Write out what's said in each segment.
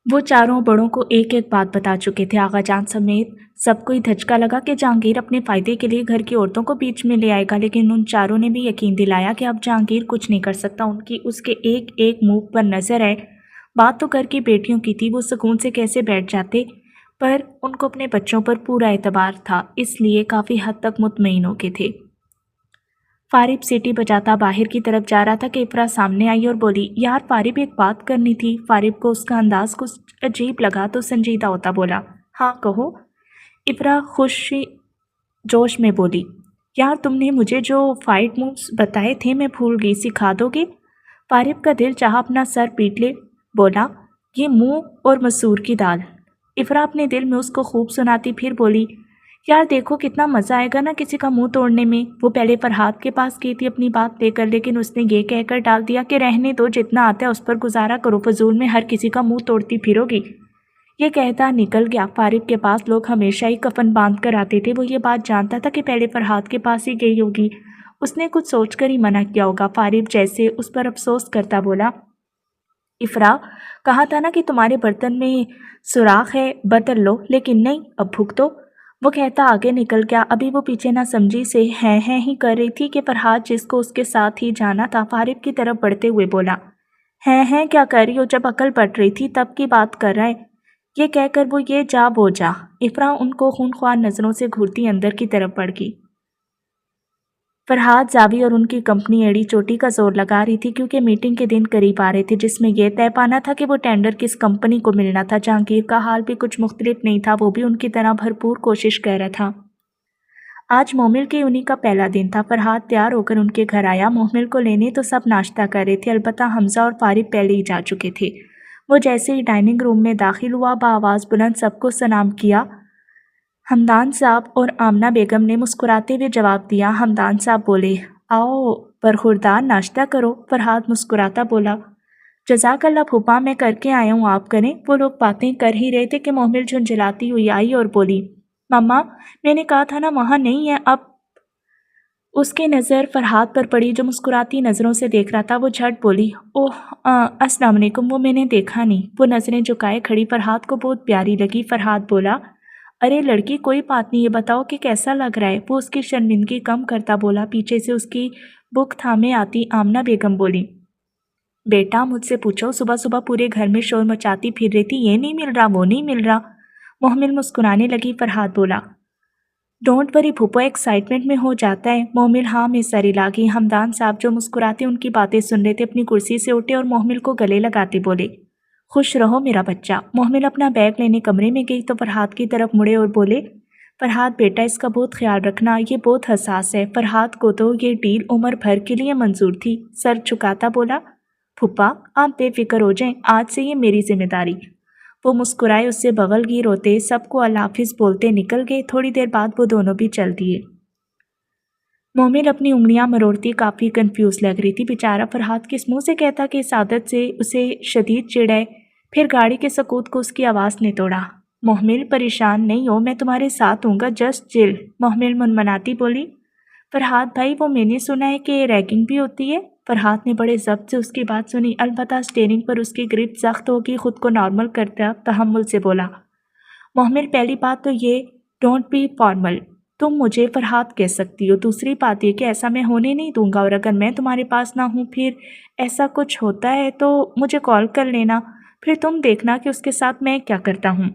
وہ چاروں بڑوں کو ایک ایک بات بتا چکے تھے۔ آغا جان سمیت سب کو ہی دھچکا لگا کہ جہانگیر اپنے فائدے کے لیے گھر کی عورتوں کو بیچ میں لے آئے گا، لیکن ان چاروں نے بھی یقین دلایا کہ اب جہانگیر کچھ نہیں کر سکتا۔ ان کی اس کے ایک ایک منہ پر نظر ہے۔ بات تو گھر کی بیٹیوں کی تھی، وہ سکون سے کیسے بیٹھ جاتے، پر ان کو اپنے بچوں پر پورا اعتبار تھا، اس لیے کافی حد تک مطمئن ہو گئے تھے۔ فارب سیٹی بجاتا باہر کی طرف جا رہا تھا کہ افرا سامنے آئی اور بولی، یار فارب ایک بات کرنی تھی۔ فارب کو اس کا انداز کچھ عجیب لگا تو سنجیدہ ہوتا بولا، ہاں کہو۔ افرا خوشی جوش میں بولی، یار تم نے مجھے جو فائٹ مووز بتائے تھے میں بھول گئی، سکھا دو گے؟ فارب کا دل چاہا اپنا سر پیٹ لے، بولا، یہ منہ اور مسور کی دال۔ افرا اپنے دل میں اس کو خوب سناتی پھر بولی، یار دیکھو کتنا مزہ آئے گا نا کسی کا منہ توڑنے میں۔ وہ پہلے فرحاد کے پاس گئی تھی اپنی بات لے کر، لیکن اس نے یہ کہہ کر ڈال دیا کہ رہنے دو، جتنا آتا ہے اس پر گزارا کرو، فضول میں ہر کسی کا منہ توڑتی پھرو گی۔ یہ کہتا نکل گیا۔ فارب کے پاس لوگ ہمیشہ ہی کفن باندھ کر آتے تھے، وہ یہ بات جانتا تھا کہ پہلے فرحاد کے پاس ہی گئی ہوگی، اس نے کچھ سوچ کر ہی منع کیا ہوگا۔ فارب جیسے اس پر افسوس کرتا بولا، افرا کہا تھا نا کہ تمہارے برتن میں سوراخ ہے، بدل لو، لیکن نہیں، اب بھگتو۔ وہ کہتا آگے نکل گیا۔ ابھی وہ پیچھے نہ سمجھی سے ہیں ہی کر رہی تھی کہ فرحاد جس کو اس کے ساتھ ہی جانا تھا فارب کی طرف بڑھتے ہوئے بولا، ہیں کیا کر رہی ہو، جب عقل پٹ رہی تھی تب کی بات کر رہا ہے۔ یہ کہہ کر وہ یہ جا وہ جا۔ افرا ان کو خونخوار نظروں سے گھورتی اندر کی طرف بڑھ گئی۔ فرحاد، زاوی اور ان کی کمپنی ایڑی چوٹی کا زور لگا رہی تھی، کیونکہ میٹنگ کے دن قریب آ رہے تھے جس میں یہ طے پانا تھا کہ وہ ٹینڈر کس کمپنی کو ملنا تھا۔ جہانگیر کا حال بھی کچھ مختلف نہیں تھا، وہ بھی ان کی طرح بھرپور کوشش کر رہا تھا۔ آج محمل کی انہی کا پہلا دن تھا۔ فرحاد تیار ہو کر ان کے گھر آیا محمل کو لینے تو سب ناشتہ کر رہے تھے، البتہ حمزہ اور فارب پہلے ہی جا چکے تھے۔ وہ جیسے ہی ڈائننگ روم میں داخل ہوا بآواز بلند سب کو سلام کیا۔ حمدان صاحب اور آمنہ بیگم نے مسکراتے ہوئے جواب دیا۔ حمدان صاحب بولے، آؤ برخوردار ناشتہ کرو۔ فرحاد مسکراتا بولا، جزاک اللہ پھوپھا، میں کر کے آیا ہوں، آپ کریں۔ وہ لوگ باتیں کر ہی رہے تھے کہ محمل جھنجھلاتی ہوئی آئی اور بولی، مما میں نے کہا تھا نا وہاں نہیں ہے اب۔ اس کی نظر فرحاد پر پڑی جو مسکراتی نظروں سے دیکھ رہا تھا۔ وہ جھٹ بولی، اوہ السلام علیکم، وہ میں نے دیکھا نہیں۔ وہ نظریں جھکائے کھڑی فرحاد کو بہت پیاری لگی۔ فرحاد بولا، ارے لڑکی کوئی بات نہیں، یہ بتاؤ کہ کیسا لگ رہا ہے۔ وہ اس کی شرمندگی کم کرتا بولا۔ پیچھے سے اس کی بک تھامے آتی آمنہ بیگم بولی، بیٹا مجھ سے پوچھو، صبح صبح پورے گھر میں شور مچاتی پھر رہی تھی، یہ نہیں مل رہا وہ نہیں مل رہا۔ محمل مسکرانے لگی۔ فرحاد بولا، ڈونٹ وری پھوپھو، ایکسائٹمنٹ میں ہو جاتا ہے۔ محمل ہاں میں سر ہلا گئی۔ حمدان صاحب جو مسکراتے ان کی باتیں سن رہے تھے اپنی کرسی سے اٹھے اور محمل کو گلے لگاتے بولے، خوش رہو میرا بچہ۔ محمل اپنا بیگ لینے کمرے میں گئی تو فرحاد کی طرف مڑے اور بولے، فرحاد بیٹا اس کا بہت خیال رکھنا، یہ بہت حساس ہے۔ فرحاد کو تو یہ ڈیل عمر بھر کے لیے منظور تھی۔ سر جھکاتا بولا، پھوپھا آپ بے فکر ہو جائیں، آج سے یہ میری ذمہ داری۔ وہ مسکرائے اس سے بغل گیر ہوتے سب کو اللہ حافظ بولتے نکل گئے۔ تھوڑی دیر بعد وہ دونوں بھی چل دیے۔ محمل اپنی انگلیاں مروڑتی کافی کنفیوز لگ رہی تھی۔ بیچارہ فرحاد کس منہ سے کہتا کہ اس عادت سے اسے شدید چڑ ہے۔ پھر گاڑی کے سکوت کو اس کی آواز نے توڑا، محمل پریشان نہیں ہو، میں تمہارے ساتھ ہوں گا، جسٹ چل۔ محمل منمناتی بولی، فرحاد بھائی وہ میں نے سنا ہے کہ ریگنگ بھی ہوتی ہے۔ فرحاد نے بڑے ضبط سے اس کی بات سنی، البتہ اسٹیئرنگ پر اس کی گرپ سخت ہوگی، خود کو نارمل کرتا تحمل سے بولا، محمل پہلی بات تو یہ ڈونٹ بی فارمل، تم مجھے فرحاد کہہ سکتی ہو، دوسری بات یہ کہ ایسا میں ہونے نہیں دوں گا، اور اگر میں تمہارے پاس نہ ہوں پھر ایسا کچھ ہوتا ہے تو مجھے کال کر لینا، پھر تم دیکھنا کہ اس کے ساتھ میں کیا کرتا ہوں۔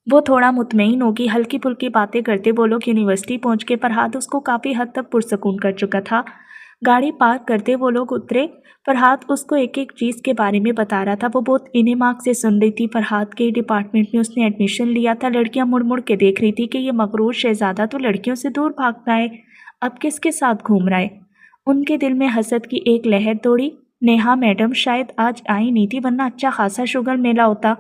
وہ تھوڑا مطمئن ہوگی۔ ہلکی پھلکی باتیں کرتے وہ لوگ یونیورسٹی پہنچ کے فرحاد اس کو کافی حد تک پرسکون کر چکا تھا۔ گاڑی پارک کرتے وہ لوگ اترے۔ فرحاد اس کو ایک ایک چیز کے بارے میں بتا رہا تھا۔ وہ بہت انہماک سے سن رہی تھی۔ فرحاد کے ڈپارٹمنٹ میں اس نے ایڈمیشن لیا تھا۔ لڑکیاں مڑ مڑ کے دیکھ رہی تھی کہ یہ مغرور شہزادہ تو لڑکیوں سے دور بھاگتا ہے، اب کس کے ساتھ گھوم رہا ہے۔ ان کے دل میں حسد کی ایک لہر دوڑی۔ نیہا میڈم شاید آج آئی نہیں تھی ورنہ اچھا خاصا شوگر میلہ ہوتا۔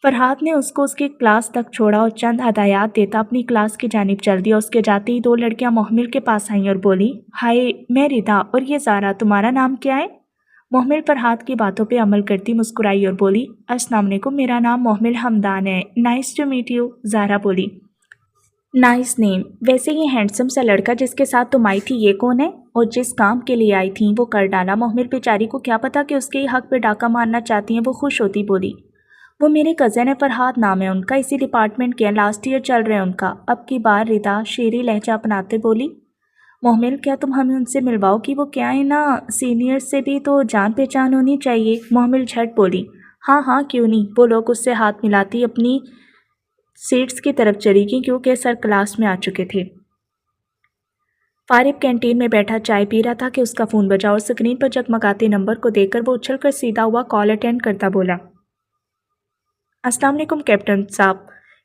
فرحاد نے اس کو اس کی کلاس تک چھوڑا اور چند ہدایات دیتا اپنی کلاس کی جانب چل دیا۔ اس کے جاتے ہی دو لڑکیاں محمل کے پاس آئیں اور بولی، ہائے میں ردا، اور یہ زارا، تمہارا نام کیا ہے؟ محمل فرحاد کی باتوں پہ عمل کرتی مسکرائی اور بولی، السلام علیکم، میرا نام محمل حمدان ہے، نائس ٹو میٹ یو۔ زارا بولی، نائس نیم، ویسے یہ ہینڈسم سا لڑکا جس کے ساتھ تم آئی تھی یہ کون ہے؟ اور جس کام کے لیے آئی تھیں وہ کر ڈالا۔ محمل بیچاری کو کیا پتا کہ اس کے ہی حق پہ ڈاکہ مارنا چاہتی ہیں۔ وہ خوش ہوتی بولی، وہ میرے کزن ہے، فرحاد نام ہے ان کا، اسی ڈپارٹمنٹ کے ہیں، لاسٹ ایئر چل رہے ہیں ان کا۔ اب کی بار ردا شیریں لہجہ اپناتے بولی۔ محمل کیا تم ہمیں ان سے ملواؤ کہ وہ کیا ہے نا، سینئر سے بھی تو جان پہچان ہونی چاہیے۔ محمل جھٹ بولی۔ ہاں ہاں کیوں نہیں۔ وہ لوگ اس سے ہاتھ ملاتی اپنی سیٹس کی طرف چلی گئیں کیونکہ سر کلاس میں آ چکے تھے۔ فارب کینٹین میں بیٹھا چائے پی رہا تھا کہ اس کا فون بجا اور سکرین پر جگمگاتے نمبر کو دیکھ کر وہ اچھل کر سیدھا ہوا کال اٹینڈ کرتا بولا۔ السلام علیکم کیپٹن صاحب،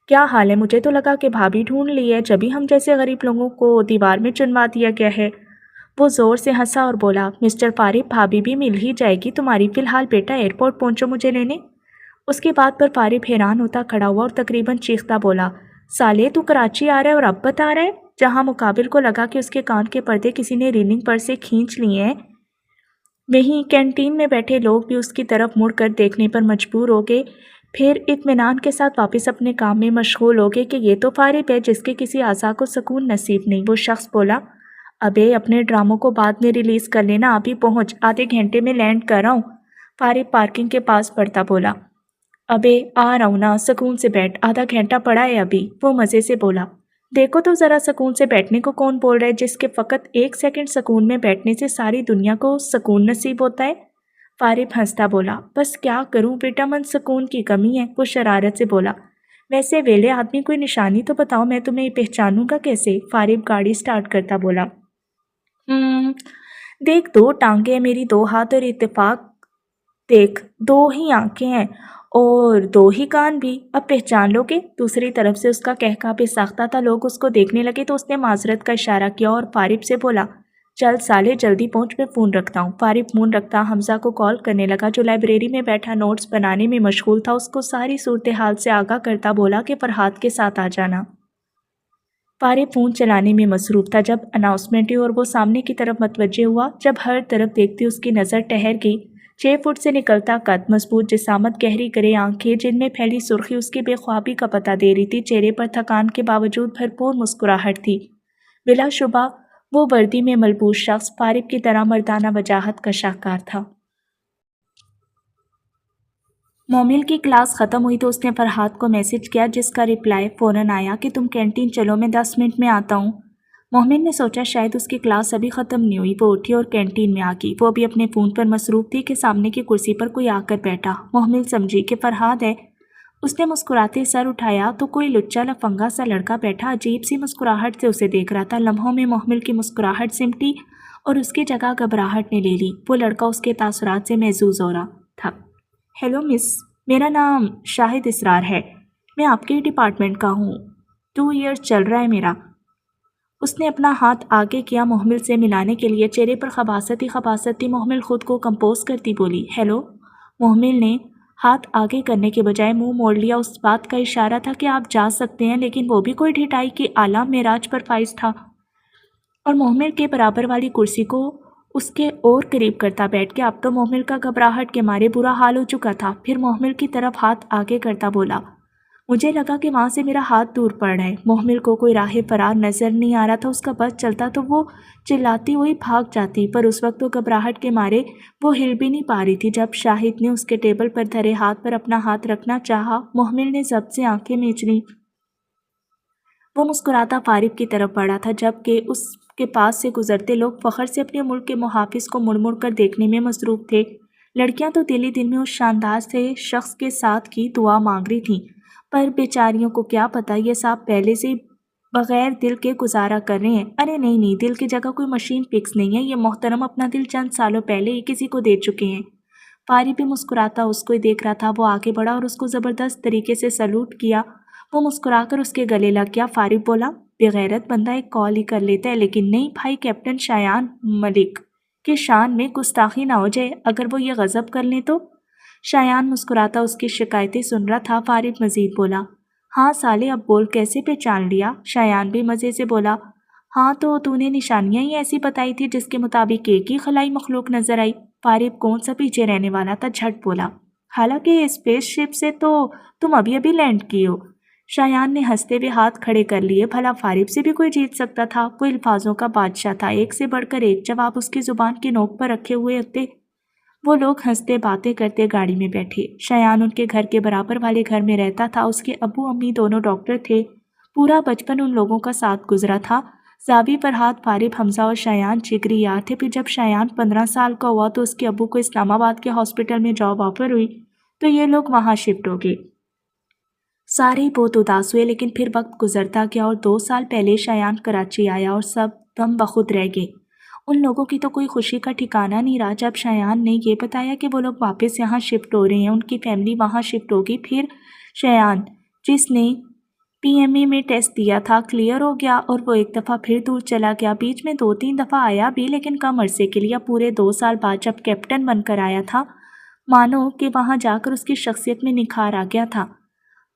کیا حال ہے؟ مجھے تو لگا کہ بھابھی ڈھونڈ لی ہے، جبھی ہم جیسے غریب لوگوں کو دیوار میں چنوا دیا گیا ہے۔ وہ زور سے ہنسا اور بولا، مسٹر فارب بھابھی بھی مل ہی جائے گی تمہاری، فی الحال بیٹا ایئرپورٹ پہنچو مجھے لینے۔ اس کی بات پر فارب حیران ہوتا کھڑا ہوا اور تقریباً چیختا بولا، سالے تو کراچی آ رہا ہے اور اب بتا رہا ہے؟ جہاں مقابل کو لگا کہ اس کے کان کے پردے کسی نے ریلنگ پر سے کھینچ لیے ہیں، وہیں کینٹین میں بیٹھے لوگ بھی اس کی طرف مڑ کر دیکھنے پر مجبور ہو گئے، پھر اطمینان کے ساتھ واپس اپنے کام میں مشغول ہو گئے کہ یہ تو فارب ہے جس کے کسی اعضاء کو سکون نصیب نہیں۔ وہ شخص بولا، ابے اپنے ڈراموں کو بعد میں ریلیز کر لینا، ابھی پہنچ، آدھے گھنٹے میں لینڈ کر رہا ہوں۔ فارب پارکنگ کے پاس پڑتا بولا، ابے آ رہا ہوں نا، سکون سے بیٹھ، آدھا گھنٹہ پڑا ہے ابھی۔ وہ مزے سے بولا، دیکھو تو ذرا سکون سے بیٹھنے کو کون بول رہا ہے، جس کے فقط 1 سیکنڈ سکون میں بیٹھنے سے ساری دنیا کو سکون نصیب ہوتا ہے۔ فارب ہنستا بولا، بس کیا کروں، وٹامن سکون کی کمی ہے۔ وہ شرارت سے بولا، ویسے ویلے آدمی کوئی نشانی تو بتاؤ، میں تمہیں پہچانوں گا کیسے؟ فارب گاڑی سٹارٹ کرتا بولا، دیکھ 2 ٹانگیں ہیں میری، 2 ہاتھ اور اتفاق دیکھ 2 ہی آنکھیں ہیں اور 2 ہی کان بھی، اب پہچان لو گے؟ دوسری طرف سے اس کا کہکا بے ساختہ تھا، لوگ اس کو دیکھنے لگے تو اس نے معذرت کا اشارہ کیا اور فارب سے بولا، چل سالے جلدی پہنچ، میں فون رکھتا ہوں۔ فارب فون رکھتا حمزہ کو کال کرنے لگا جو لائبریری میں بیٹھا نوٹس بنانے میں مشغول تھا، اس کو ساری صورتحال سے آگاہ کرتا بولا کہ فرحاد کے ساتھ آ جانا۔ فارب فون چلانے میں مصروف تھا جب اناؤنسمنٹ ہوئی اور وہ سامنے کی طرف متوجہ ہوا، جب ہر طرف دیکھتی اس کی نظر ٹھہر گئی۔ 6 فٹ سے نکلتا قد، مضبوط جسامت، گہری گرے آنکھیں جن میں پھیلی سرخی اس کی بے خوابی کا پتہ دے رہی تھی، چہرے پر تھکان کے باوجود بھرپور مسکراہٹ تھی۔ بلا شبہ وہ وردی میں ملبوس شخص فارب کی طرح مردانہ وجاہت کا شاہکار تھا۔ مومل کی کلاس ختم ہوئی تو اس نے فرحاد کو میسج کیا جس کا رپلائی فوراً آیا کہ تم کینٹین چلو، میں 10 منٹ میں آتا ہوں۔ مومل نے سوچا شاید اس کی کلاس ابھی ختم نہیں ہوئی، وہ اٹھی اور کینٹین میں آ گئی۔ وہ بھی اپنے فون پر مصروف تھی کہ سامنے کی کرسی پر کوئی آ کر بیٹھا۔ مومل سمجھی کہ فرحاد ہے، اس نے مسکراتے سر اٹھایا تو کوئی لچا لفنگا سا لڑکا بیٹھا عجیب سی مسکراہٹ سے اسے دیکھ رہا تھا۔ لمحوں میں مومل کی مسکراہٹ سمٹی اور اس کی جگہ گھبراہٹ نے لے لی۔ وہ لڑکا اس کے تاثرات سے محظوظ ہو رہا تھا۔ ہیلو مس، میرا نام شاہد اسرار ہے، میں آپ کے ڈپارٹمنٹ کا ہوں، 2 ایئرز چل رہا ہے میرا۔ اس نے اپنا ہاتھ آگے کیا محمل سے ملانے کے لیے، چہرے پر خباثت ہی خباثت تھی۔ محمل خود کو کمپوز کرتی بولی، ہیلو۔ محمل نے ہاتھ آگے کرنے کے بجائے منہ موڑ لیا، اس بات کا اشارہ تھا کہ آپ جا سکتے ہیں، لیکن وہ بھی کوئی ڈھٹائی کی اعلیٰ معراج پر فائز تھا اور محمل کے برابر والی کرسی کو اس کے اور قریب کرتا بیٹھ کے اب تو محمل کا گھبراہٹ کے مارے برا حال ہو چکا تھا۔ پھر محمل کی طرف ہاتھ آگے کرتا بولا، مجھے لگا کہ وہاں سے میرا ہاتھ دور پڑ رہا ہے۔ محمل کو کوئی راہ فرار نظر نہیں آ رہا تھا، اس کا بس چلتا تو وہ چلاتی ہوئی بھاگ جاتی، پر اس وقت وہ گھبراہٹ کے مارے وہ ہل بھی نہیں پا رہی تھی۔ جب شاہد نے اس کے ٹیبل پر دھرے ہاتھ پر اپنا ہاتھ رکھنا چاہا، محمل نے ضبط سے آنکھیں میچ لیں۔ وہ مسکراتا فارب کی طرف بڑھا تھا جبکہ اس کے پاس سے گزرتے لوگ فخر سے اپنے ملک کے محافظ کو مڑ مڑ کر دیکھنے میں مصروف تھے۔ لڑکیاں تو دل ہی دل میں اس شاندار سے شخص کے ساتھ کی دعا مانگ رہی تھیں، پر بیچاریوں کو کیا پتہ یہ صاحب پہلے سے بغیر دل کے گزارا کر رہے ہیں۔ ارے نہیں، دل کی جگہ کوئی مشین فکس نہیں ہے، یہ محترم اپنا دل چند سالوں پہلے ہی کسی کو دے چکے ہیں۔ فارب بھی مسکراتا اس کو ہی دیکھ رہا تھا۔ وہ آگے بڑھا اور اس کو زبردست طریقے سے سلوٹ کیا۔ وہ مسکرا کر اس کے گلے لگ گیا۔ فارب بولا، بغیرت بندہ ایک کال ہی کر لیتا ہے، لیکن نہیں بھائی، کیپٹن شایان ملک کے شان میں گستاخی نہ ہو جائے، اگر وہ یہ غضب کر لیں تو۔ شایان مسکراتا اس کی شکایتیں سن رہا تھا۔ فارب مزید بولا، ہاں سالے اب بول، کیسے پہچان لیا؟ شایان بھی مزے سے بولا، ہاں تو نے نشانیاں ہی ایسی بتائی تھی جس کے مطابق ایک ہی خلائی مخلوق نظر آئی۔ فارب کون سا پیچھے رہنے والا تھا، جھٹ بولا، حالانکہ اسپیس شپ سے تو تم ابھی لینڈ کی ہو۔ شایان نے ہنستے ہوئے ہاتھ کھڑے کر لیے، بھلا فارب سے بھی کوئی جیت سکتا تھا؟ وہ الفاظوں کا بادشاہ تھا، ایک سے بڑھ کر ایک جواب اس کی زبان کی نوک پر رکھے ہوئے ہوتے۔ وہ لوگ ہنستے باتیں کرتے گاڑی میں بیٹھے۔ شایان ان کے گھر کے برابر والے گھر میں رہتا تھا۔ اس کے ابو امی دونوں ڈاکٹر تھے۔ پورا بچپن ان لوگوں کا ساتھ گزرا تھا۔ زابی، فرحاد، فارب، حمزہ اور شایان جگری یار تھے۔ پھر جب شایان 15 سال کا ہوا تو اس کے ابو کو اسلام آباد کے ہاسپٹل میں جاب آفر ہوئی تو یہ لوگ وہاں شفٹ ہو گئے۔ سارے ہی بہت اداس ہوئے، لیکن پھر وقت گزرتا گیا اور 2 سال پہلے شایان کراچی آیا اور سب دم بخود رہ گئے۔ ان لوگوں کی تو کوئی خوشی کا ٹھکانہ نہیں رہا جب شایان نے یہ بتایا کہ وہ لوگ واپس یہاں شفٹ ہو رہے ہیں، ان کی فیملی وہاں شفٹ ہوگی۔ پھر شایان، جس نے پی ایم اے میں ٹیسٹ دیا تھا، کلیئر ہو گیا اور وہ ایک دفعہ پھر دور چلا گیا۔ بیچ میں 2-3 دفعہ آیا بھی، لیکن کم عرصے کے لیے۔ پورے 2 سال بعد جب کیپٹن بن کر آیا تھا، مانو کہ وہاں جا کر اس کی شخصیت میں نکھار آ گیا تھا۔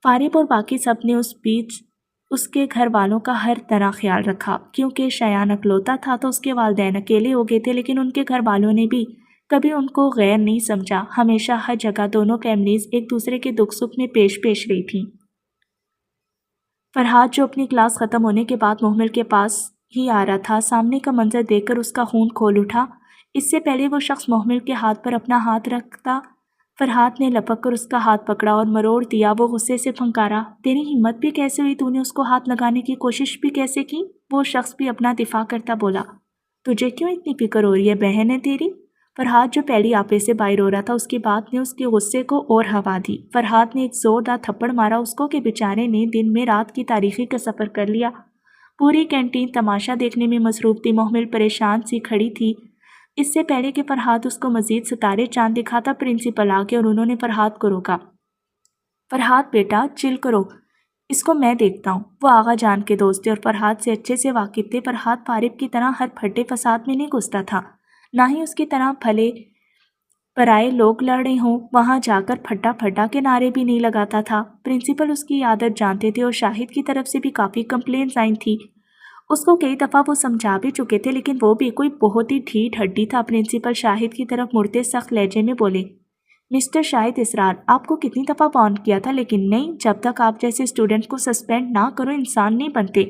فارب اور باقی سب نے اس بیچ اس کے گھر والوں کا ہر طرح خیال رکھا، کیونکہ شایان اکلوتا تھا تو اس کے والدین اکیلے ہو گئے تھے، لیکن ان کے گھر والوں نے بھی کبھی ان کو غیر نہیں سمجھا۔ ہمیشہ ہر جگہ دونوں فیملیز ایک دوسرے کے دکھ سکھ میں پیش رہی تھیں۔ فرحاد، جو اپنی کلاس ختم ہونے کے بعد محمل کے پاس ہی آ رہا تھا، سامنے کا منظر دیکھ کر اس کا خون کھول اٹھا۔ اس سے پہلے وہ شخص محمل کے ہاتھ پر اپنا ہاتھ رکھتا، فرحاد نے لپک کر اس کا ہاتھ پکڑا اور مروڑ دیا۔ وہ غصے سے پھنکارا، تیری ہمت بھی کیسے ہوئی؟ تو نے اس کو ہاتھ لگانے کی کوشش بھی کیسے کی؟ وہ شخص بھی اپنا دفاع کرتا بولا، تجھے کیوں اتنی فکر ہو رہی ہے؟ بہن ہے تیری؟ فرحاد، جو پہلی آپے سے باہر ہو رہا تھا، اس کی بات نے اس کے غصے کو اور ہوا دی۔ فرحاد نے ایک زوردار تھپڑ مارا اس کو کہ بیچارے نے دن میں رات کی تاریخی کا سفر کر لیا۔ پوری کینٹین تماشا دیکھنے میں مصروف تھی۔ محمل پریشان سی کھڑی تھی۔ اس سے پہلے کہ فرحاد اس کو مزید ستارے چاند دکھاتا، پرنسپل آ گئے اور انہوں نے فرحاد کو روکا۔ فرحاد بیٹا، چل کرو، اس کو میں دیکھتا ہوں۔ وہ آغا جان کے دوست تھے اور فرحاد سے اچھے سے واقف تھے۔ فرحاد فارب کی طرح ہر پھٹے فساد میں نہیں گھستا تھا، نہ ہی اس کی طرح بھلے پرائے لوگ لڑ رہے ہوں وہاں جا کر پھٹا کے نعرے بھی نہیں لگاتا تھا۔ پرنسپل اس کی عادت جانتے تھے اور شاہد کی طرف سے بھی کافی کمپلینٹس آئی تھی۔ اس کو کئی دفعہ وہ سمجھا بھی چکے تھے، لیکن وہ بھی کوئی بہت ہی ڈھیٹ ہڈی تھا۔ پرنسپل شاہد کی طرف مڑتے سخت لہجے میں بولے، مسٹر شاہد اسرار، آپ کو کتنی دفعہ وارن کیا تھا، لیکن نہیں، جب تک آپ جیسے اسٹوڈنٹ کو سسپینڈ نہ کرو انسان نہیں بنتے۔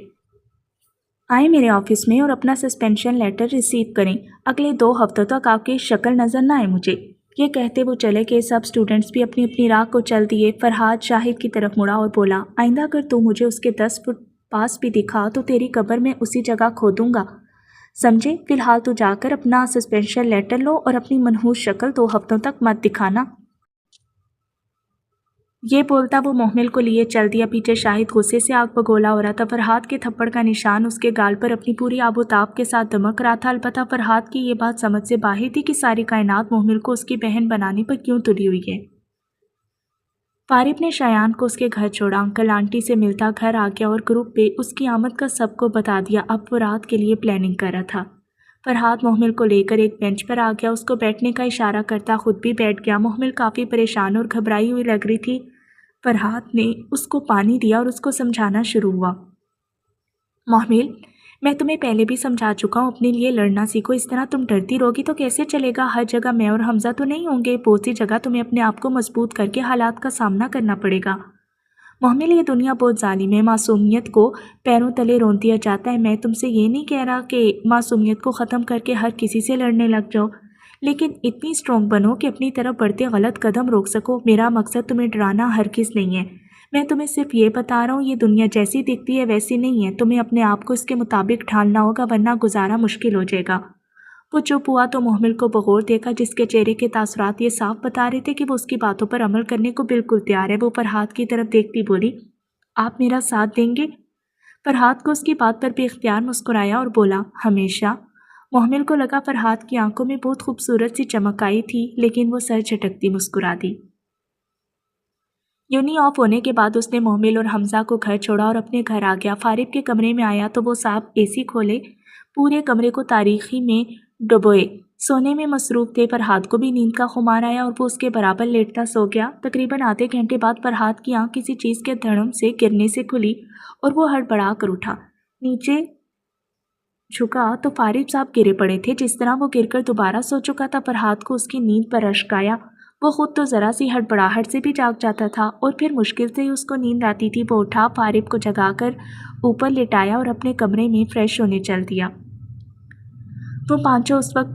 آئیں میرے آفس میں اور اپنا سسپینشن لیٹر ریسیو کریں۔ اگلے 2 ہفتوں تک آپ کی شکل نظر نہ آئے مجھے۔ یہ کہتے وہ چلے کہ سب اسٹوڈنٹس بھی اپنی اپنی راہ کو چل دیے۔ فرحاد شاہد کی طرف مڑا اور بولا، آئندہ اگر تو مجھے اس کے 10 فٹ پاس بھی دکھا تو تیری قبر میں اسی جگہ کھودوں گا، سمجھے؟ فی الحال تو جا کر اپنا سسپینشن لیٹر لو اور اپنی منحوس شکل 2 ہفتوں تک مت دکھانا۔ یہ بولتا وہ محمل کو لیے چل دیا۔ پیچھے شاہد غصے سے آگ بگولا ہو رہا تھا۔ فرحاد کے تھپڑ کا نشان اس کے گال پر اپنی پوری آب و تاب کے ساتھ دمک رہا تھا۔ البتہ فرحاد کی یہ بات سمجھ سے باہر تھی کہ ساری کائنات محمل کو اس کی بہن بنانے پر کیوں تلی ہوئی ہے۔ فارب نے شایان کو اس کے گھر چھوڑا، انکل آنٹی سے ملتا گھر آ گیا اور گروپ پہ اس کی آمد کا سب کو بتا دیا۔ اب وہ رات کے لیے پلاننگ کر رہا تھا۔ فرحاد محمل کو لے کر ایک بینچ پر آ گیا، اس کو بیٹھنے کا اشارہ کرتا خود بھی بیٹھ گیا۔ محمل کافی پریشان اور گھبرائی ہوئی لگ رہی تھی۔ فرحاد نے اس کو پانی دیا اور اس کو سمجھانا شروع ہوا، محمل، میں تمہیں پہلے بھی سمجھا چکا ہوں، اپنے لیے لڑنا سیکھو، اس طرح تم ڈرتی رہوگی تو کیسے چلے گا؟ ہر جگہ میں اور حمزہ تو نہیں ہوں گے، بہت سی جگہ تمہیں اپنے آپ کو مضبوط کر کے حالات کا سامنا کرنا پڑے گا۔ محمل، یہ دنیا بہت ظالم ہے، معصومیت کو پیروں تلے رون دیا جاتا ہے۔ میں تم سے یہ نہیں کہہ رہا کہ معصومیت کو ختم کر کے ہر کسی سے لڑنے لگ جاؤ، لیکن اتنی اسٹرانگ بنو کہ اپنی طرف بڑھتے غلط قدم روک سکو۔ میرا مقصد تمہیں ڈرانا ہرگز نہیں ہے، میں تمہیں صرف یہ بتا رہا ہوں، یہ دنیا جیسی دکھتی ہے ویسی نہیں ہے، تمہیں اپنے آپ کو اس کے مطابق ڈھالنا ہوگا ورنہ گزارا مشکل ہو جائے گا۔ وہ چپ ہوا تو محمل کو بغور دیکھا، جس کے چہرے کے تاثرات یہ صاف بتا رہے تھے کہ وہ اس کی باتوں پر عمل کرنے کو بالکل تیار ہے۔ وہ فرحاد کی طرف دیکھتی بولی، آپ میرا ساتھ دیں گے؟ فرحاد کو اس کی بات پر بے اختیار مسکرایا اور بولا، ہمیشہ۔ محمل کو لگا فرحاد کی آنکھوں میں بہت خوبصورت سی چمک آئی تھی، لیکن وہ سر جھٹکتی مسکرا دی۔ یونی آف ہونے کے بعد اس نے محمل اور حمزہ کو گھر چھوڑا اور اپنے گھر آ گیا۔ فارب کے کمرے میں آیا تو وہ صاحب اے سی کھولے پورے کمرے کو تاریکی میں ڈبوئے سونے میں مصروف تھے۔ فرحاد کو بھی نیند کا خمار آیا اور وہ اس کے برابر لیٹتا سو گیا۔ تقریباً آدھے گھنٹے بعد فرحاد کی آنکھ کسی چیز کے دھڑم سے گرنے سے کھلی اور وہ ہڑبڑا کر اٹھا۔ نیچے جھکا تو فارب صاحب گرے پڑے تھے۔ جس طرح وہ گر کر دوبارہ سو چکا تھا، فرحاد کو اس کی نیند پر رشک آیا۔ وہ خود تو ذرا سی ہڑبڑاہٹ سے بھی جاگ جاتا تھا اور پھر مشکل سے ہی اس کو نیند آتی تھی۔ وہ اٹھا، فارب کو جگا کر اوپر لٹایا اور اپنے کمرے میں فریش ہونے چل دیا۔ وہ پانچوں اس وقت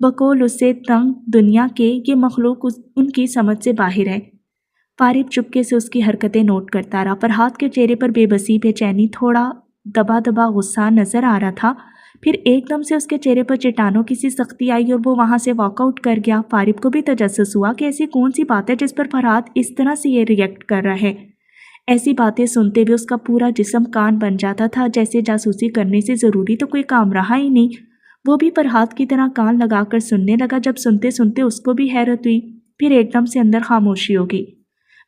بقول اس سے تنگ دنیا کے یہ مخلوق ان کی سمجھ سے باہر ہے۔ فارب چپکے سے اس کی حرکتیں نوٹ کرتا رہا۔ فرحات کے چہرے پر بے بسی، بے چینی، تھوڑا دبا دبا غصہ نظر آ رہا تھا۔ پھر ایک دم سے اس کے چہرے پر چٹانوں کی سی سختی آئی اور وہ وہاں سے واک آؤٹ کر گیا۔ فارب کو بھی تجسس ہوا کہ ایسی کون سی بات ہے جس پر فرحات اس طرح سے یہ ریئیکٹ کر رہا ہے۔ ایسی باتیں سنتے ہوئے اس کا پورا جسم کان بن جاتا تھا، جیسے جاسوسی کرنے سے ضروری تو کوئی کام رہا ہی نہیں۔ وہ بھی فرحات کی طرح کان لگا کر سننے لگا۔ جب سنتے سنتے اس کو بھی حیرت ہوئی، پھر ایک دم سے اندر خاموشی ہوگی۔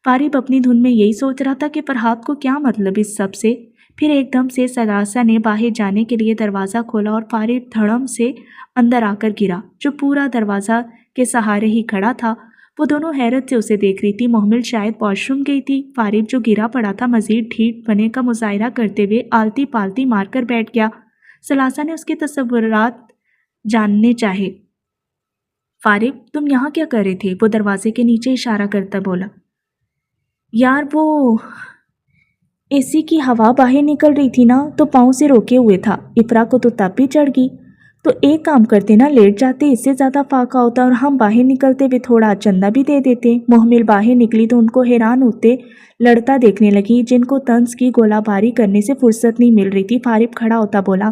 فارب اپنی دھن میں یہی سوچ رہا تھا کہ فرحات کو کیا مطلب اس سب سے۔ پھر ایک دم سے ثلاثہ نے باہر جانے کے لیے دروازہ کھولا اور فارب دھڑم سے اندر آ کر گرا، جو پورا دروازہ کے سہارے ہی کھڑا تھا۔ وہ دونوں حیرت سے اسے دیکھ رہی تھی۔ محمل شاید واش روم گئی تھی۔ فارب جو گرا پڑا تھا مزید ڈھیٹ بنے کا مظاہرہ کرتے ہوئے آلتی پالتی مار کر بیٹھ گیا۔ ثلاثہ نے اس کے تصورات جاننے چاہے۔ فارب، تم یہاں کیا کر رہے تھے؟ وہ دروازے کے نیچے اشارہ کرتا بولا۔ یار وہ اے سی کی ہوا باہر نکل رہی تھی نا، تو پاؤں سے روکے ہوئے تھا۔ افرا کو تو تب بھی چڑھ گئی۔ تو ایک کام کرتے نا، لیٹ جاتے، اس سے زیادہ فاقہ ہوتا اور ہم باہر نکلتے ہوئے تھوڑا چندہ بھی دے دیتے۔ محمل باہر نکلی تو ان کو حیران ہوتے لڑتا دیکھنے لگی، جن کو طنز کی گولہ باری کرنے سے فرصت نہیں مل رہی تھی۔ فارب کھڑا ہوتا بولا،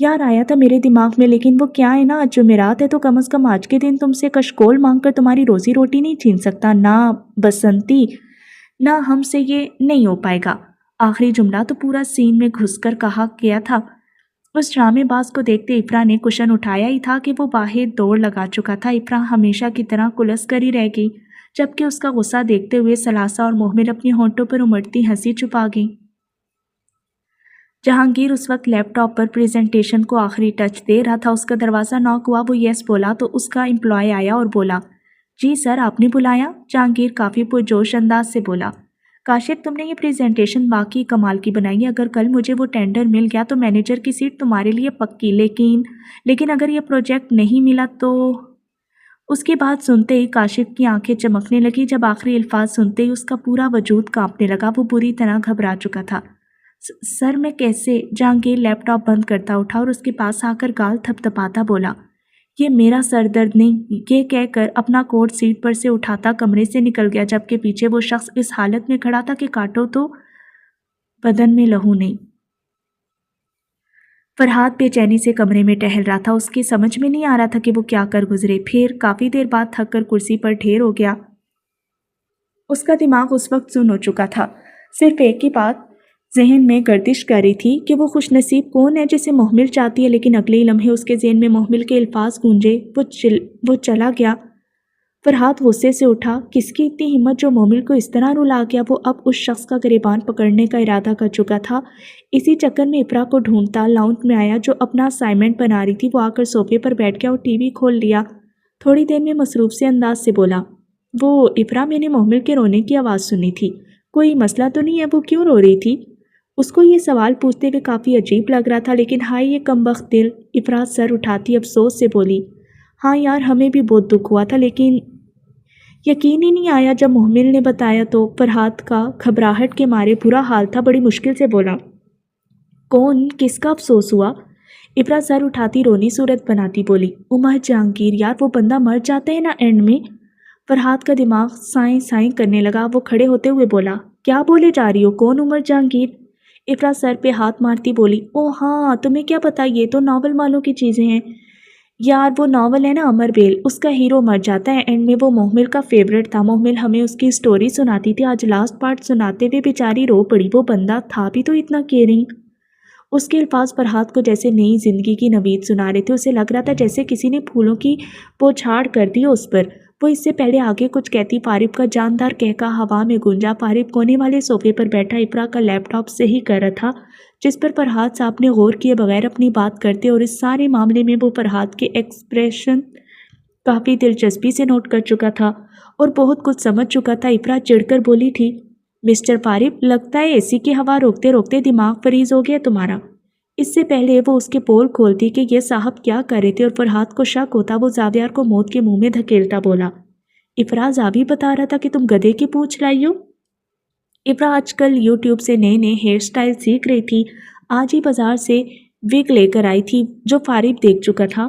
یار آیا تھا میرے دماغ میں، لیکن وہ کیا ہے نا، آج جمعرات ہے تو کم از کم آج کے دن تم سے کشکول مانگ کر تمہاری روزی روٹی نہیں چھین سکتا نا بسنتی، نہ ہم سے یہ نہیں ہو پائے گا۔ آخری جملہ تو پورا سین میں گھس کر کہا گیا تھا۔ اس ڈرامے باز کو دیکھتے افرا نے کشن اٹھایا ہی تھا کہ وہ باہر دوڑ لگا چکا تھا۔ افرا ہمیشہ کی طرح کلس کر ہی رہ گئی، جبکہ اس کا غصہ دیکھتے ہوئے ثلاثہ اور محمل اپنی ہونٹوں پر امڑتی ہنسی چھپا گئی۔ جہانگیر اس وقت لیپ ٹاپ پر پریزنٹیشن کو آخری ٹچ دے رہا تھا۔ اس کا دروازہ ناک ہوا، وہ یس بولا تو اس کا امپلائی آیا اور بولا، جی سر آپ نے بلایا؟ جہانگیر کافی پرجوش انداز سے بولا، کاشف تم نے یہ پریزنٹیشن واقعی کمال کی بنائی ہے۔ اگر کل مجھے وہ ٹینڈر مل گیا تو مینیجر کی سیٹ تمہارے لیے پکی، لیکن اگر یہ پروجیکٹ نہیں ملا تو… اس کی بات سنتے ہی کاشف کی آنکھیں چمکنے لگی۔ جب آخری الفاظ سنتے ہی اس کا پورا وجود کانپنے لگا۔ وہ بری طرح گھبرا چکا تھا۔ سر میں کیسے؟ جہانگیر لیپ ٹاپ بند کرتا اٹھا اور اس کے پاس آ کر گال تھپ تھپاتا بولا، یہ میرا سر درد نہیں۔ یہ کہہ کر اپنا کوٹ سیٹ پر سے اٹھاتا کمرے سے نکل گیا، جبکہ پیچھے وہ شخص اس حالت میں کھڑا تھا کہ کاٹو تو بدن میں لہو نہیں۔ فرحات بے چینی سے کمرے میں ٹہل رہا تھا۔ اس کی سمجھ میں نہیں آ رہا تھا کہ وہ کیا کر گزرے۔ پھر کافی دیر بعد تھک کر کرسی پر ڈھیر ہو گیا۔ اس کا دماغ اس وقت سن ہو چکا تھا۔ صرف ایک ہی بات ذہن میں گردش کر رہی تھی کہ وہ خوش نصیب کون ہے جسے محمل چاہتی ہے، لیکن اگلے ہی لمحے اس کے ذہن میں محمل کے الفاظ گونجے، وہ چلا گیا۔ فرحات غصے سے اٹھا، کس کی اتنی ہمت جو محمل کو اس طرح رلا گیا؟ وہ اب اس شخص کا گریبان پکڑنے کا ارادہ کر چکا تھا۔ اسی چکر میں افرا کو ڈھونڈتا لاؤنج میں آیا، جو اپنا اسائنمنٹ بنا رہی تھی۔ وہ آ کر صوفے پر بیٹھ گیا اور ٹی وی کھول لیا۔ تھوڑی دیر میں مصروف سے انداز سے بولا، وہ افرا، میں نے محمل کے رونے کی آواز سنی تھی، کوئی مسئلہ تو نہیں ہے؟ وہ کیوں رو رہی تھی؟ اس کو یہ سوال پوچھتے ہوئے کافی عجیب لگ رہا تھا، لیکن ہائے یہ کمبخت دل۔ افرا سر اٹھاتی افسوس سے بولی، ہاں یار ہمیں بھی بہت دکھ ہوا تھا، لیکن یقین ہی نہیں آیا جب محمل نے بتایا تو۔ فرحات کا گھبراہٹ کے مارے برا حال تھا، بڑی مشکل سے بولا، کون؟ کس کا افسوس ہوا؟ افرا سر اٹھاتی رونی صورت بناتی بولی، عمر جہانگیر، یار وہ بندہ مر جاتا ہے نا اینڈ میں۔ فرحات کا دماغ سائیں سائیں کرنے لگا۔ وہ کھڑے ہوتے ہوئے بولا، کیا بولے جا رہی ہو؟ کون عمر جہانگیر؟ افرا سر پہ ہاتھ مارتی بولی، او ہاں تمہیں کیا پتا، یہ تو ناول والوں کی چیزیں ہیں یار۔ وہ ناول ہے نا امر بیل، اس کا ہیرو مر جاتا ہے اینڈ میں۔ وہ محمل کا فیورٹ تھا، محمل ہمیں اس کی سٹوری سناتی تھی، آج لاسٹ پارٹ سناتے ہوئے بیچاری رو پڑی۔ وہ بندہ تھا بھی تو اتنا کیئرنگ۔ اس کے الفاظ فرحات کو جیسے نئی زندگی کی نوید سنا رہے تھے۔ اسے لگ رہا تھا جیسے کسی نے پھولوں کی بوچھاڑ کر دی اس پر۔ وہ اس سے پہلے آگے کچھ کہتی، فارب کا جاندار کہکا ہوا میں گونجا۔ فارب کونے والے صوفے پر بیٹھا افرا کا لیپ ٹاپ صحیح کر رہا تھا، جس پر فرحات صاحب نے غور کیے بغیر اپنی بات کرتے، اور اس سارے معاملے میں وہ فرحات کے ایکسپریشن کافی دلچسپی سے نوٹ کر چکا تھا اور بہت کچھ سمجھ چکا تھا۔ افرا چڑھ کر بولی تھی، مسٹر فارب، لگتا ہے اے سی کی ہوا روکتے روکتے دماغ فریز ہو گیا تمہارا۔ اس سے پہلے وہ اس کے پول کھولتی کہ یہ صاحب کیا کر رہے تھے اور فرحات کو شک ہوتا، وہ زاویار کو موت کے منہ میں دھکیلتا بولا، افرا زاوی بتا رہا تھا کہ تم گدھے کی پوچھ لائی ہو۔ افرا آج کل یوٹیوب سے نئے نئے ہیئر سٹائل سیکھ رہی تھی، آج ہی بازار سے وگ لے کر آئی تھی جو فارب دیکھ چکا تھا۔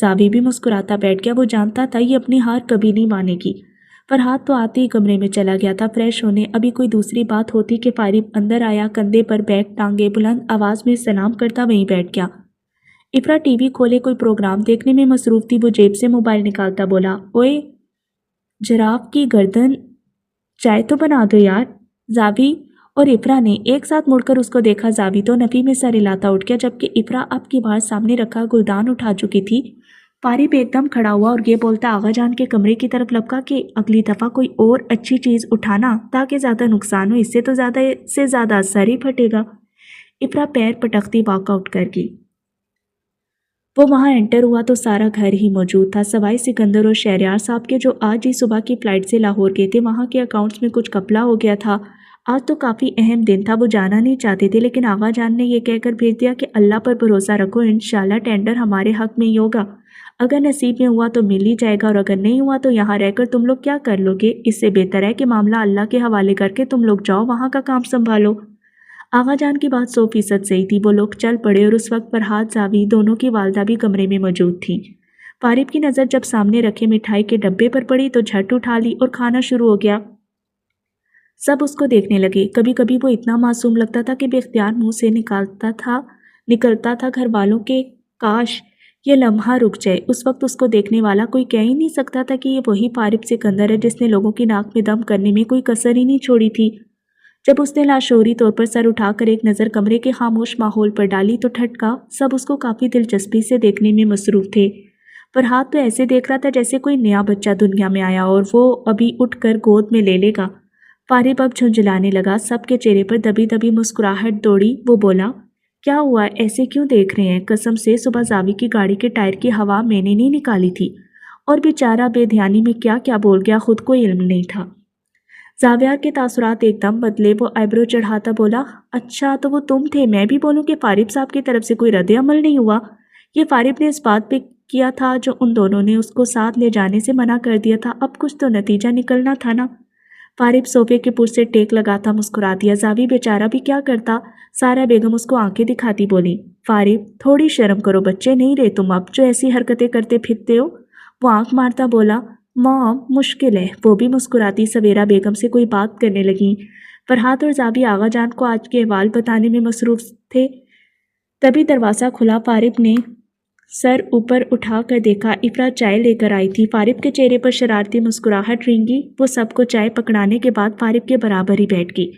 زاوی بھی مسکراتا بیٹھ گیا۔ وہ جانتا تھا یہ اپنی ہار کبھی نہیں مانے گی۔ فرحات تو آتے ہی کمرے میں چلا گیا تھا فریش ہونے۔ ابھی کوئی دوسری بات ہوتی کہ فارب اندر آیا، کندھے پر بیگ ٹانگے، بلند آواز میں سلام کرتا وہیں بیٹھ گیا۔ افرا ٹی وی کھولے کوئی پروگرام دیکھنے میں مصروف تھی۔ وہ جیب سے موبائل نکالتا بولا، اوئے جراف کی گردن، چائے تو بنا دو یار۔ زاوی اور افرا نے ایک ساتھ مڑ کر اس کو دیکھا۔ زاوی تو نفی میں سر ہلاتا اٹھ گیا، جبکہ افرا اب کی بار سامنے رکھا گلدان اٹھا چکی تھی۔ فارب ایک دم کھڑا ہوا اور یہ بولتا آغا جان کے کمرے کی طرف لپکا کہ اگلی دفعہ کوئی اور اچھی چیز اٹھانا تاکہ زیادہ نقصان ہو، اس سے تو زیادہ سے زیادہ سر ہی پھٹے گا۔ افرا پیر پٹکتی واک آؤٹ کر گئی۔ وہ وہاں انٹر ہوا تو سارا گھر ہی موجود تھا سوائے سکندر اور شہریار صاحب کے، جو آج ہی صبح کی فلائٹ سے لاہور گئے تھے۔ وہاں کے اکاؤنٹس میں کچھ گھپلہ ہو گیا تھا۔ آج تو کافی اہم دن تھا۔ وہ جانا نہیں چاہتے تھے، لیکن آغا جان نے یہ کہہ کر بھیج دیا کہ اللہ پر بھروسہ رکھو، انشاءاللہ ٹینڈر ہمارے حق میں ہی ہوگا۔ اگر نصیب میں ہوا تو مل ہی جائے گا، اور اگر نہیں ہوا تو یہاں رہ کر تم لوگ کیا کر لو گے؟ اس سے بہتر ہے کہ معاملہ اللہ کے حوالے کر کے تم لوگ جاؤ، وہاں کا کام سنبھالو۔ آغا جان کی بات 100% صحیح تھی۔ وہ لوگ چل پڑے اور اس وقت فرحات، زاوی دونوں کی والدہ بھی کمرے میں موجود تھیں۔ فارب کی نظر جب سامنے رکھے مٹھائی کے ڈبے پر پڑی تو جھٹ اٹھا لی اور کھانا شروع ہو گیا۔ سب اس کو دیکھنے لگے۔ کبھی کبھی وہ اتنا معصوم لگتا تھا کہ بے اختیار منہ سے نکلتا تھا گھر والوں کے کاش یہ لمحہ رک جائے۔ اس وقت اس کو دیکھنے والا کوئی کہہ ہی نہیں سکتا تھا کہ یہ وہی فارب سکندر ہے جس نے لوگوں کی ناک میں دم کرنے میں کوئی کسر ہی نہیں چھوڑی تھی۔ جب اس نے لاشعوری طور پر سر اٹھا کر ایک نظر کمرے کے خاموش ماحول پر ڈالی تو ٹھٹکا۔ سب اس کو کافی دلچسپی سے دیکھنے میں مصروف تھے۔ فرحات تو ایسے دیکھ رہا تھا جیسے کوئی نیا بچہ دنیا میں آیا اور وہ ابھی اٹھ کر گود میں لے لے گا۔ فارب اب جھنجھلانے لگا۔ سب کے چہرے پر دبی دبی مسکراہٹ دوڑی۔ وہ بولا، کیا ہوا؟ ایسے کیوں دیکھ رہے ہیں؟ قسم سے صبح زاوی کی گاڑی کے ٹائر کی ہوا میں نے نہیں نکالی تھی، اور بیچارہ بے دھیانی میں کیا کیا بول گیا خود کو علم نہیں تھا۔ زاویار کے تاثرات ایک دم بدلے۔ وہ آئیبرو چڑھاتا بولا، اچھا تو وہ تم تھے۔ میں بھی بولوں کہ فارب صاحب کی طرف سے کوئی رد عمل نہیں ہوا؟ یہ فارب نے اس بات پہ کیا تھا جو ان دونوں نے اس کو ساتھ لے جانے سے منع کر دیا تھا۔ اب کچھ تو نتیجہ نکلنا تھا نا۔ فارب صوفے کے پشت سے ٹیک لگاتا مسکرا دیا۔ زاوی بیچارہ بھی کیا کرتا؟ سارا بیگم اس کو آنکھیں دکھاتی بولی، فارب تھوڑی شرم کرو، بچے نہیں رہے تم اب جو ایسی حرکتیں کرتے پھرتے ہو۔ وہ آنکھ مارتا بولا، مام مشکل ہے۔ وہ بھی مسکراتی سویرا بیگم سے کوئی بات کرنے لگیں۔ فرحات اور زاوی آغا جان کو آج کے احوال بتانے میں مصروف تھے۔ تبھی دروازہ کھلا۔ فارب نے سر اوپر اٹھا کر دیکھا۔ افرا چائے لے کر آئی تھی۔ فارب کے چہرے پر شرارتی مسکراہٹ رینگی۔ وہ سب کو چائے پکڑانے کے بعد فارب کے برابر ہی بیٹھ گئی۔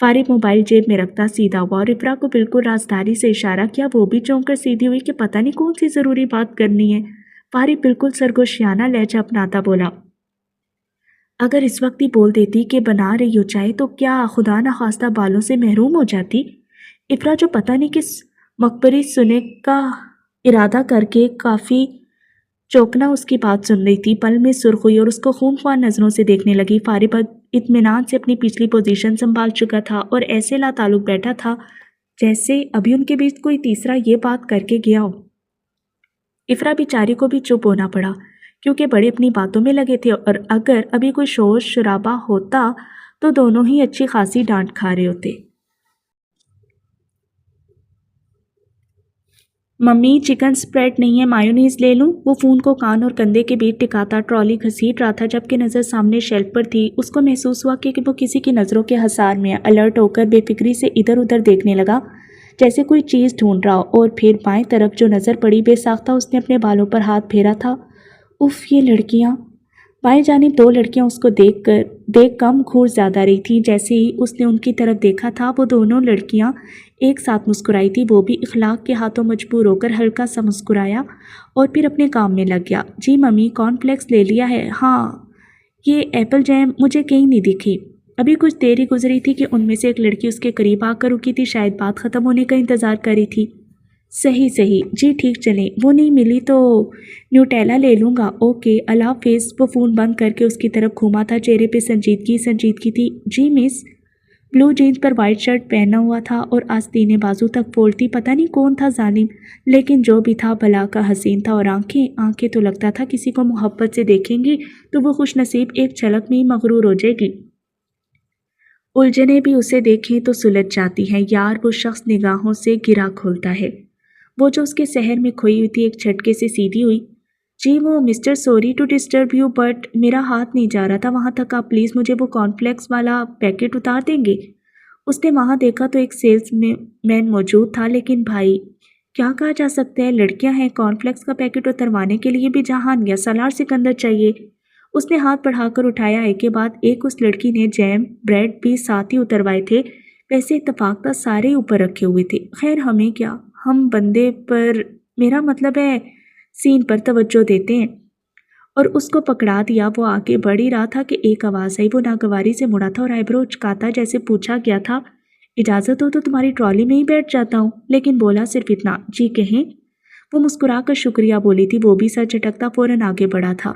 فارب موبائل جیب میں رکھتا سیدھا ہوا اور افرا کو بالکل رازداری سے اشارہ کیا۔ وہ بھی چونک کر سیدھی ہوئی کہ پتہ نہیں کون سی ضروری بات کرنی ہے۔ فارب بالکل سرگوشیانہ لہجہ اپناتا بولا، اگر اس وقت ہی بول دیتی کہ بنا رہی ہو چائے تو کیا خدا نخواستہ بالوں سے محروم ہو جاتی؟ افرا جو پتہ نہیں کس مخبری سنے کا ارادہ کر کے کافی چوکنا اس کی بات سن رہی تھی، پل میں سرخ ہوئی اور اس کو خونخوار نظروں سے دیکھنے لگی۔ فارب اطمینان سے اپنی پچھلی پوزیشن سنبھال چکا تھا اور ایسے لا تعلق بیٹھا تھا جیسے ابھی ان کے بیچ کوئی تیسرا یہ بات کر کے گیا ہو۔ افرا بیچاری کو بھی چپ ہونا پڑا کیونکہ بڑے اپنی باتوں میں لگے تھے، اور اگر ابھی کوئی شور شرابہ ہوتا تو دونوں ہی اچھی خاصی ڈانٹ کھا رہے ہوتے۔ ممی چکن سپریڈ نہیں ہے، مایونیز لے لوں؟ وہ فون کو کان اور کندھے کے بیچ ٹکاتا ٹرالی گھسیٹ رہا تھا جبکہ نظر سامنے شیلف پر تھی۔ اس کو محسوس ہوا کہ وہ کسی کی نظروں کے حصار میں الرٹ ہو کر بے فکری سے ادھر ادھر دیکھنے لگا جیسے کوئی چیز ڈھونڈ رہا ہو، اور پھر بائیں طرف جو نظر پڑی بے ساختہ اس نے اپنے بالوں پر ہاتھ پھیرا تھا۔ اف، یہ لڑکیاں! بائیں جانب دو لڑکیاں اس کو دیکھ کم گھور زیادہ رہی تھیں۔ جیسے ہی اس نے ان کی طرف دیکھا تھا وہ دونوں لڑکیاں ایک ساتھ مسکرائی تھی۔ وہ بھی اخلاق کے ہاتھوں مجبور ہو کر ہلکا سا مسکرایا اور پھر اپنے کام میں لگ گیا۔ جی ممی، کارن فلیکس لے لیا ہے؟ ہاں، یہ ایپل جیم مجھے کہیں نہیں دکھی۔ ابھی کچھ دیر ہی گزری تھی کہ ان میں سے ایک لڑکی اس کے قریب آ کر رکی تھی، شاید بات ختم ہونے کا انتظار کر رہی تھی۔ صحیح جی ٹھیک چلیں، وہ نہیں ملی تو نیوٹیلا لے لوں گا۔ اوکے، اللہ حافظ۔ وہ فون بند کر کے اس کی طرف گھوما تھا، چہرے پہ سنجیدگی تھی۔ جی مس۔ بلو جینز پر وائٹ شرٹ پہنا ہوا تھا اور آستینے بازو تک فولڈ تھی۔ پتہ نہیں کون تھا ظالم، لیکن جو بھی تھا بلا کا حسین تھا، اور آنکھیں تو لگتا تھا کسی کو محبت سے دیکھیں گی تو وہ خوش نصیب ایک جھلک میں ہی مغرور ہو جائے گی۔ الجھنیں بھی اسے دیکھیں تو سلجھ جاتی ہیں۔ یار، وہ شخص نگاہوں سے گرا کھولتا ہے۔ وہ جو اس کے سحر میں کھوئی ہوئی تھی ایک جھٹکے سے سیدھی ہوئی۔ جی وہ mister sorry to disturb you but میرا ہاتھ نہیں جا رہا تھا وہاں تک، آپ پلیز مجھے وہ کارن فلیکس والا پیکٹ اتار دیں گے؟ اس نے وہاں دیکھا تو ایک سیلز مین موجود تھا، لیکن بھائی کیا کہا جا سکتا ہے، لڑکیاں ہیں، کارن فلیکس کا پیکٹ اتروانے کے لیے بھی جہان یا سالار سکندر چاہیے۔ اس نے ہاتھ بڑھا کر اٹھایا، ایک کے بعد ایک اس لڑکی نے جیم بریڈ بھی ساتھ ہی اتروائے تھے، ویسے اتفاق تھا سارے اوپر رکھے ہوئے تھے۔ خیر ہمیں کیا، ہم بندے پر، میرا مطلب ہے سین پر توجہ دیتے ہیں۔ اور اس کو پکڑا دیا۔ وہ آگے بڑھ ہی رہا تھا کہ ایک آواز آئی، وہ ناگواری سے مڑا تھا اور آئیبرو اچکاتا جیسے پوچھا گیا تھا، اجازت ہو تو تمہاری ٹرالی میں ہی بیٹھ جاتا ہوں، لیکن بولا صرف اتنا، جی کہیں۔ وہ مسکرا کر شکریہ بولی تھی، وہ بھی سر جھٹکتا فوراً آگے بڑھا تھا،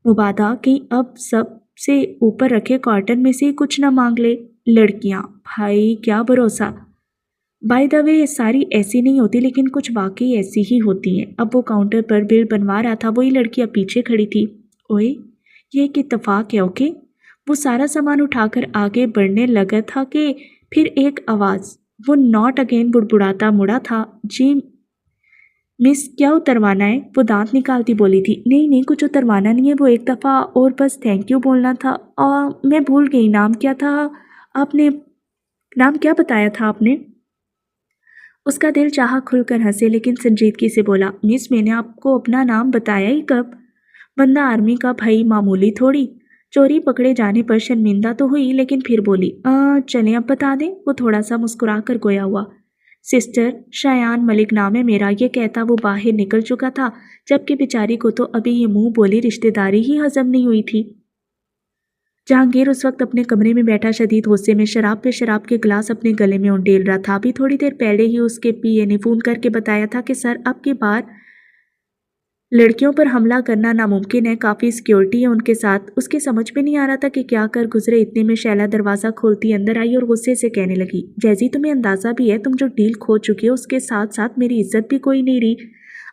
مبادا کہیں اب سب سے اوپر رکھے کارٹن میں سے ہی کچھ نہ مانگ لے۔ لڑکیاں، بھائی کیا بھروسہ، بائی دا وے ساری ایسی نہیں ہوتی لیکن کچھ واقعی ایسی ہی ہوتی ہیں۔ اب وہ کاؤنٹر پر بل بنوا رہا تھا، وہی لڑکی اب پیچھے کھڑی تھی۔ اوئے یہ ایک اتفاق ہے، اوکے۔ وہ سارا سامان اٹھا کر آگے بڑھنے لگا تھا کہ پھر ایک آواز، وہ ناٹ اگین بڑبڑاتا مڑا تھا، جی مس کیا اتروانا ہے؟ وہ دانت نکالتی بولی تھی، نہیں نہیں کچھ اتروانا نہیں ہے، وہ ایک دفعہ اور بس تھینک یو بولنا تھا۔ میں بھول گئی نام کیا تھا آپ نے، نام کیا بتایا تھا آپ نے؟ اس کا دل چاہا کھل کر ہنسے، لیکن سنجیدگی سے بولا، مس میں نے آپ کو اپنا نام بتایا ہی کب؟ بندہ آرمی کا بھائی معمولی تھوڑی۔ چوری پکڑے جانے پر شرمندہ تو ہوئی لیکن پھر بولی، چلیں اب بتا دیں۔ وہ تھوڑا سا مسکرا کر گویا ہوا، سسٹر شایان ملک نام ہے میرا۔ یہ کہتا وہ باہر نکل چکا تھا، جبکہ بیچاری کو تو ابھی یہ منہ بولی رشتہ داری ہی ہضم نہیں ہوئی تھی۔ جہانگیر اس وقت اپنے کمرے میں بیٹھا شدید غصے میں شراب پہ شراب کے گلاس اپنے گلے میں انڈیل رہا تھا۔ ابھی تھوڑی دیر پہلے ہی اس کے پی اے نے فون کر کے بتایا تھا کہ سر اب کی بار لڑکیوں پر حملہ کرنا ناممکن ہے، کافی سیکیورٹی ہے ان کے ساتھ۔ اس کے سمجھ میں نہیں آ رہا تھا کہ کیا کر گزرے، اتنے میں شیلا دروازہ کھولتی اندر آئی اور غصے سے کہنے لگی، جیزی تمہیں اندازہ بھی ہے تم جو ڈیل کھو چکی ہو اس کے ساتھ ساتھ میری عزت بھی کوئی نہیں رہی۔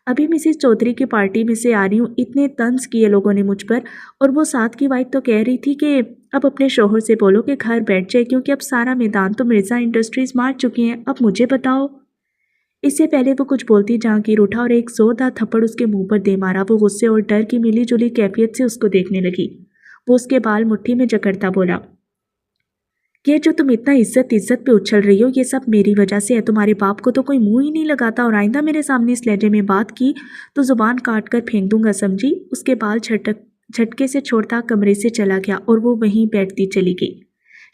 ابھی مسز چودھری کی پارٹی میں سے آ رہی ہوں، اتنے طنز کیے لوگوں نے مجھ پر، اور وہ ساتھ کی وائف تو کہہ رہی تھی کہ اب اپنے شوہر سے بولو کہ گھر بیٹھ جائے کیونکہ اب سارا میدان تو مرزا انڈسٹریز مار چکی ہیں، اب مجھے بتاؤ۔ اس سے پہلے وہ کچھ بولتی جہانگیر اٹھا اور ایک زوردار تھپڑ اس کے منہ پر دے مارا۔ وہ غصے اور ڈر کی ملی جلی کیفیت سے اس کو دیکھنے لگی۔ وہ اس کے بال مٹھی میں جکڑتا بولا، یہ جو تم اتنا عزت پہ اچھل رہی ہو یہ سب میری وجہ سے ہے، تمہارے باپ کو تو کوئی منہ ہی نہیں لگاتا، اور آئندہ میرے سامنے اس لہجے میں بات کی تو زبان کاٹ کر پھینک دوں گا، سمجھی؟ اس کے بال جھٹکے سے چھوڑتا کمرے سے چلا گیا اور وہ وہیں بیٹھتی چلی گئی۔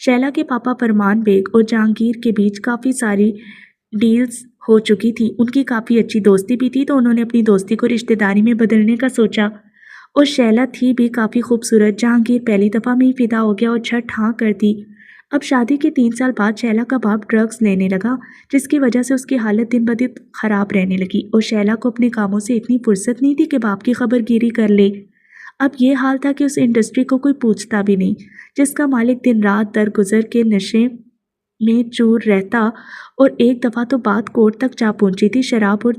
شیلا کے پاپا فرمان بیگ اور جہانگیر کے بیچ کافی ساری ڈیلز ہو چکی تھی، ان کی کافی اچھی دوستی بھی تھی، تو انہوں نے اپنی دوستی کو رشتہ داری میں بدلنے کا سوچا۔ اور شیلا تھی بھی کافی خوبصورت، جہانگیر پہلی دفعہ میں ہی فدا ہو گیا اور جھٹ ہاں کر دی۔ اب شادی کے 3 سال بعد شیلا کا باپ ڈرگز لینے لگا، جس کی وجہ سے اس کی حالت دن بدن خراب رہنے لگی، اور شیلا کو اپنے کاموں سے اتنی فرصت نہیں تھی کہ باپ کی خبر گیری کر لے۔ اب یہ حال تھا کہ اس انڈسٹری کو کوئی پوچھتا بھی نہیں، جس کا مالک دن رات درگزر کے نشے میں چور رہتا، اور ایک دفعہ تو بات کورٹ تک جا پہنچی تھی۔ شراب اور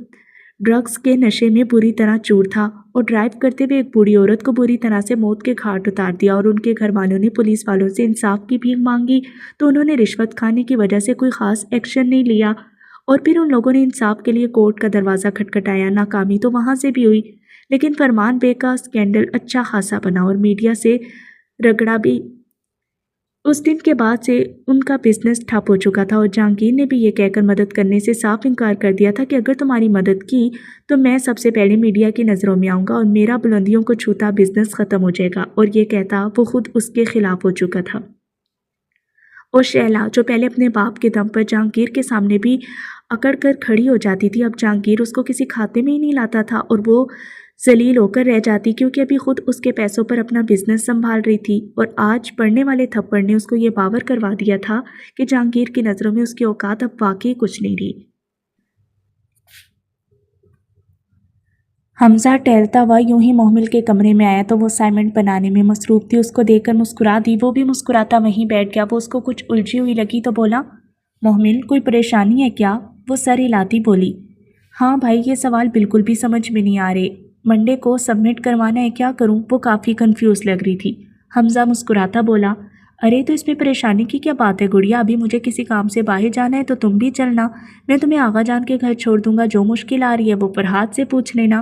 ڈرگز کے نشے میں بری طرح چور تھا، اور ڈرائیو کرتے ہوئے ایک بوڑھی عورت کو بری طرح سے موت کے گھاٹ اتار دیا، اور ان کے گھر والوں نے پولیس والوں سے انصاف کی بھیک مانگی تو انہوں نے رشوت کھانے کی وجہ سے کوئی خاص ایکشن نہیں لیا، اور پھر ان لوگوں نے انصاف کے لیے کورٹ کا دروازہ کھٹکھٹایا، ناکامی تو وہاں سے بھی ہوئی، لیکن فرمان بے کا اسکینڈل اچھا خاصا بنا اور میڈیا سے رگڑا بھی۔ اس دن کے بعد سے ان کا بزنس ٹھپ ہو چکا تھا، اور جہانگیر نے بھی یہ کہہ کر مدد کرنے سے صاف انکار کر دیا تھا کہ اگر تمہاری مدد کی تو میں سب سے پہلے میڈیا کی نظروں میں آؤں گا اور میرا بلندیوں کو چھوتا بزنس ختم ہو جائے گا، اور یہ کہتا وہ خود اس کے خلاف ہو چکا تھا۔ اور شیلا جو پہلے اپنے باپ کے دم پر جہانگیر کے سامنے بھی اکڑ کر کھڑی ہو جاتی تھی، اب جہانگیر اس کو کسی کھاتے میں ہی نہیں لاتا تھا، اور وہ ذلیل ہو کر رہ جاتی کیونکہ ابھی خود اس کے پیسوں پر اپنا بزنس سنبھال رہی تھی۔ اور آج پڑنے والے تھپڑ نے اس کو یہ باور کروا دیا تھا کہ جہانگیر کی نظروں میں اس کی اوقات اب واقعی کچھ نہیں رہی۔ حمزہ ٹہلتا ہوا یوں ہی محمل کے کمرے میں آیا تو وہ اسائنمنٹ بنانے میں مصروف تھی، اس کو دیکھ کر مسکرا دی، وہ بھی مسکراتا وہیں بیٹھ گیا۔ وہ اس کو کچھ الجھی ہوئی لگی تو بولا، محمل کوئی پریشانی ہے کیا؟ وہ سر ہلاتی بولی، ہاں بھائی یہ سوال بالکل بھی سمجھ میں نہیں آ رہے، منڈے کو سبمٹ کروانا ہے، کیا کروں؟ وہ کافی کنفیوز لگ رہی تھی۔ حمزہ مسکراتا بولا، ارے تو اس میں پریشانی کی کیا بات ہے گڑیا، ابھی مجھے کسی کام سے باہر جانا ہے تو تم بھی چلنا، میں تمہیں آغا جان کے گھر چھوڑ دوں گا، جو مشکل آ رہی ہے وہ فرحات سے پوچھ لینا۔